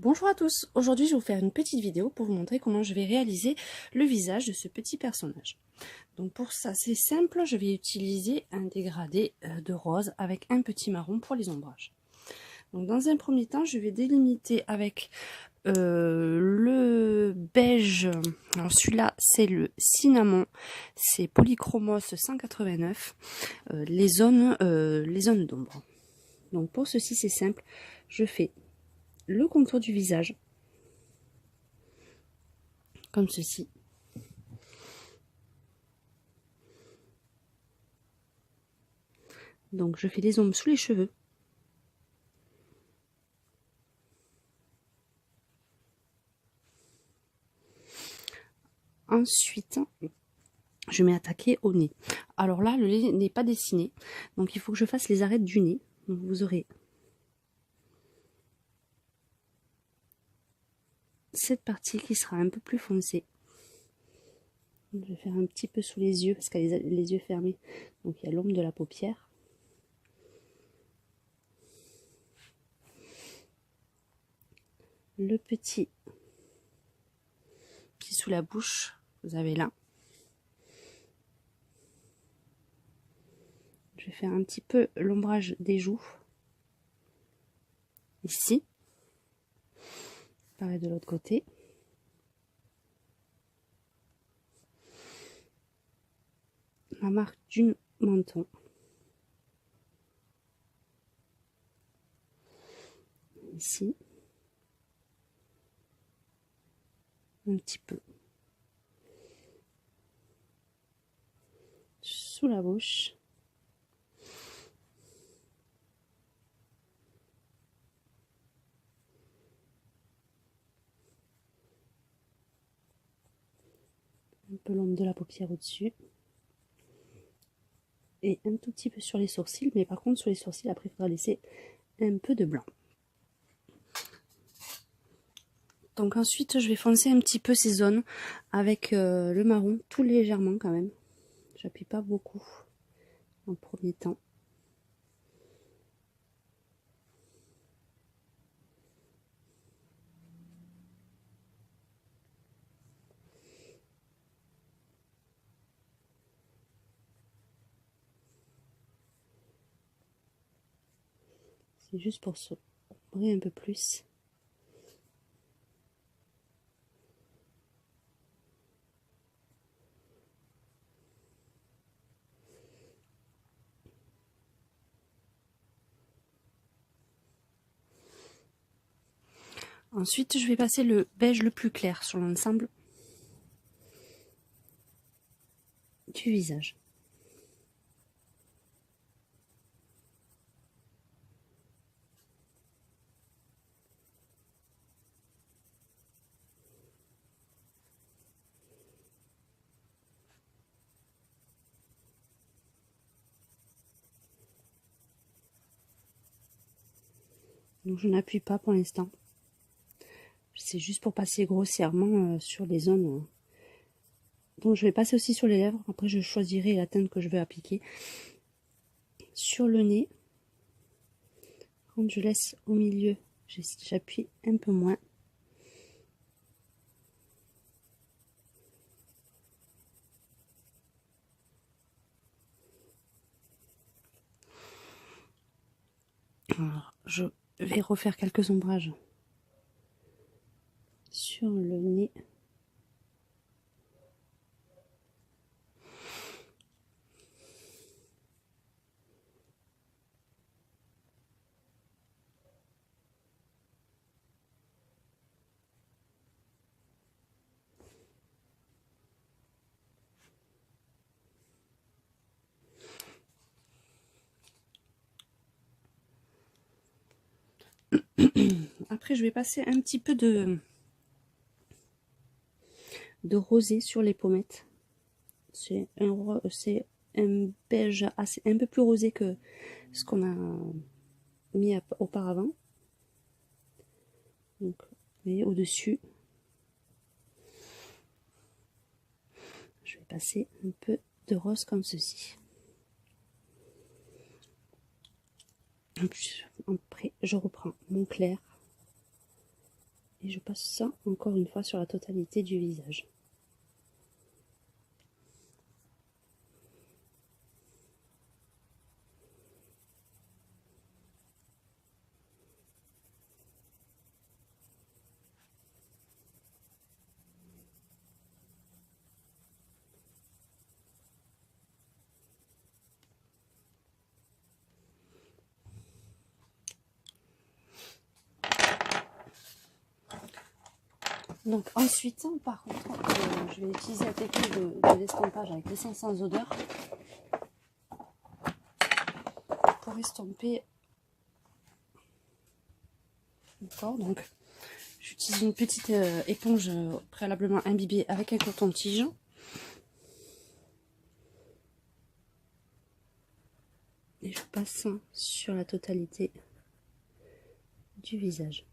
Bonjour à tous, aujourd'hui je vais vous faire une petite vidéo pour vous montrer comment je vais réaliser le visage de ce petit personnage. Donc pour ça c'est simple, je vais utiliser un dégradé de rose avec un petit marron pour les ombrages. Donc dans un premier temps je vais délimiter avec le beige, alors celui-là c'est le cinnamon, c'est Polychromos 189, les zones d'ombre. Donc pour ceci c'est simple, je fais le contour du visage comme ceci. Donc je fais les ombres sous les cheveux. Ensuite, je vais attaquer au nez. Alors là, le nez n'est pas dessiné, donc il faut que je fasse les arêtes du nez. Donc vous aurez cette partie qui sera un peu plus foncée. Je vais faire un petit peu sous les yeux parce qu'elle a les yeux fermés, donc il y a l'ombre de la paupière. Le petit qui est sous la bouche, vous avez là. Je vais faire un petit peu l'ombrage des joues. Ici. Pareil de l'autre côté. La marque du menton. Ici. Un petit peu. Sous la bouche. Un peu l'ombre de la paupière au-dessus. Et un tout petit peu sur les sourcils, mais par contre sur les sourcils après il faudra laisser un peu de blanc. Donc ensuite je vais foncer un petit peu ces zones avec le marron, tout légèrement quand même. J'appuie pas beaucoup en premier temps. C'est juste pour se ombrer un peu plus. Ensuite je vais passer le beige le plus clair sur l'ensemble du visage. Donc je n'appuie pas pour l'instant. C'est juste pour passer grossièrement sur les zones. Donc je vais passer aussi sur les lèvres. Après je choisirai la teinte que je veux appliquer. Sur le nez, quand je laisse au milieu, j'appuie un peu moins. Alors, je vais refaire quelques ombrages sur le nez. Après, je vais passer un petit peu de rosé sur les pommettes. C'est un beige assez, un peu plus rosé que ce qu'on a mis auparavant. Donc, vous voyez, au-dessus, je vais passer un peu de rose comme ceci. Après, je reprends mon clair. Et je passe ça encore une fois sur la totalité du visage. Donc ensuite, par contre, je vais utiliser la technique de l'estompage avec l'essence sans odeur pour estomper le corps. Donc j'utilise une petite éponge préalablement imbibée avec un coton-tige. Et je passe sur la totalité du visage.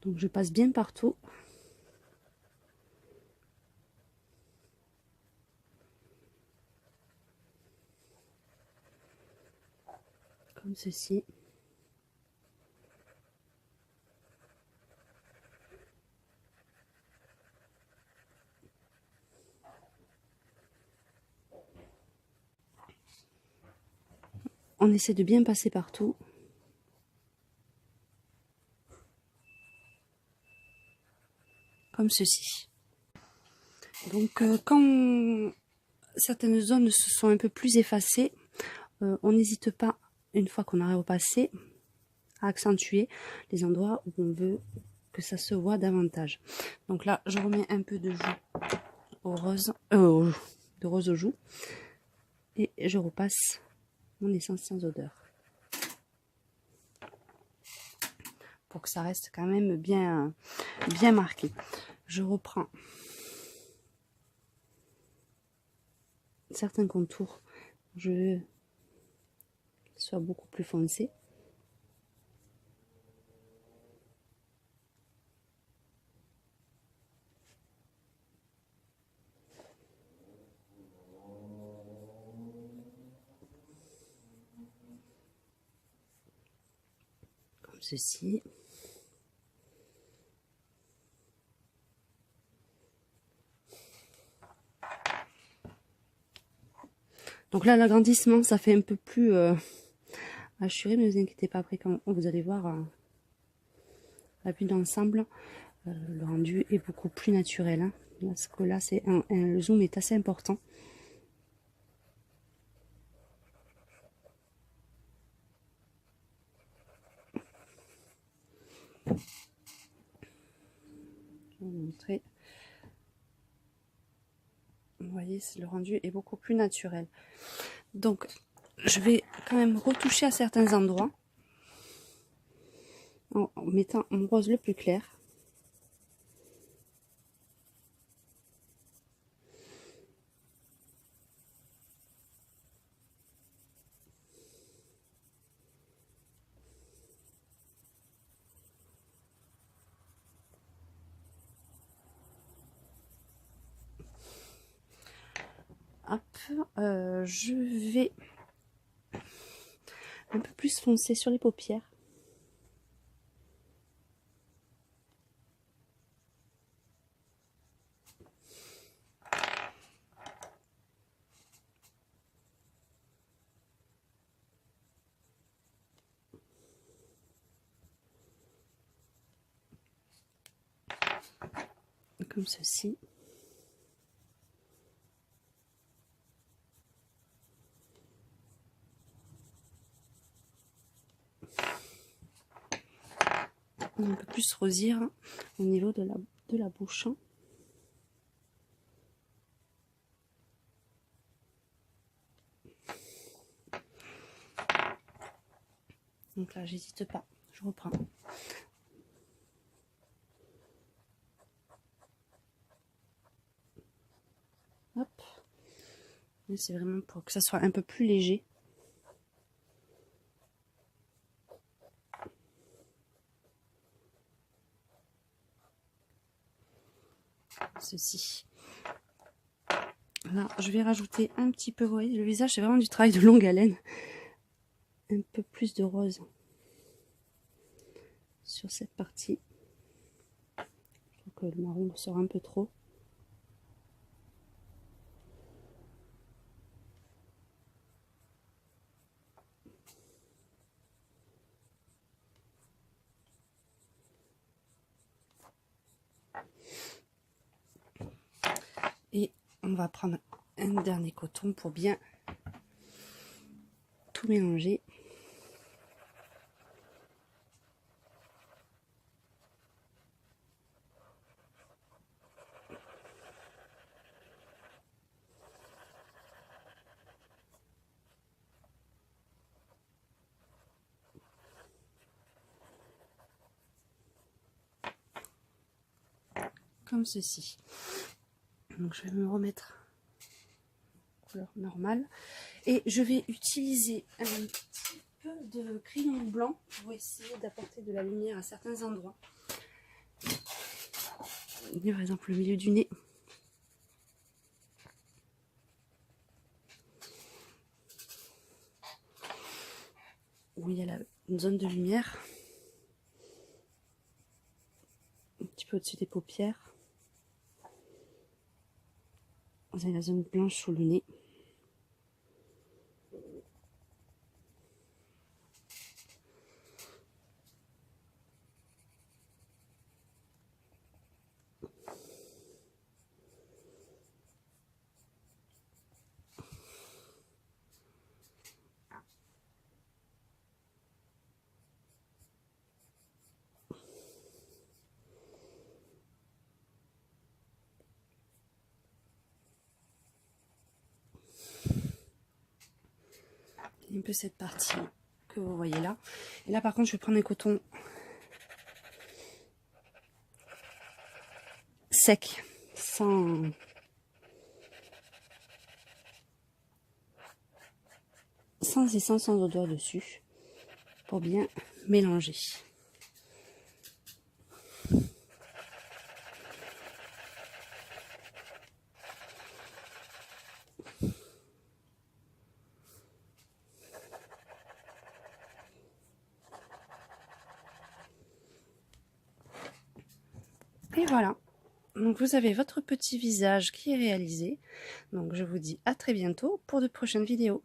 Donc je passe bien partout. Comme ceci. On essaie de bien passer partout. Comme ceci. Donc quand certaines zones se sont un peu plus effacées, on n'hésite pas, une fois qu'on a repassé, à accentuer les endroits où on veut que ça se voit davantage. Donc là, je remets un peu de joue au rose, de rose aux joues, et je repasse mon essence sans odeur. Pour que ça reste quand même bien marqué. Je reprends certains contours, je veux qu'ils soient beaucoup plus foncés. Comme ceci. Donc là, l'agrandissement, ça fait un peu plus assuré, mais ne vous inquiétez pas, après quand vous allez voir la vue d'ensemble, le rendu est beaucoup plus naturel. Hein, parce que là, c'est le zoom est assez important. Je vais vous montrer. Vous voyez, le rendu est beaucoup plus naturel. Donc, je vais quand même retoucher à certains endroits en mettant mon rose le plus clair. Hop, je vais un peu plus foncer sur les paupières. Comme ceci. Un peu plus rosir au niveau de la bouche. Donc là, j'hésite pas, je reprends. Hop. C'est vraiment pour que ça soit un peu plus léger. Ceci. Là, je vais rajouter un petit peu, vous voyez, le visage, c'est vraiment du travail de longue haleine. Un peu plus de rose sur cette partie. Je trouve que le marron sort un peu trop. Et on va prendre un dernier coton pour bien tout mélanger. Comme ceci. Donc je vais me remettre couleur normale et je vais utiliser un petit peu de crayon blanc pour essayer d'apporter de la lumière à certains endroits. Par exemple le milieu du nez. Où il y a une zone de lumière. Un petit peu au-dessus des paupières. Vous avez la zone blanche sous le nez. Un peu cette partie que vous voyez là. Et là par contre je vais prendre un coton sec, sans essence, sans odeur dessus, pour bien mélanger. Et voilà, donc vous avez votre petit visage qui est réalisé. Donc je vous dis à très bientôt pour de prochaines vidéos.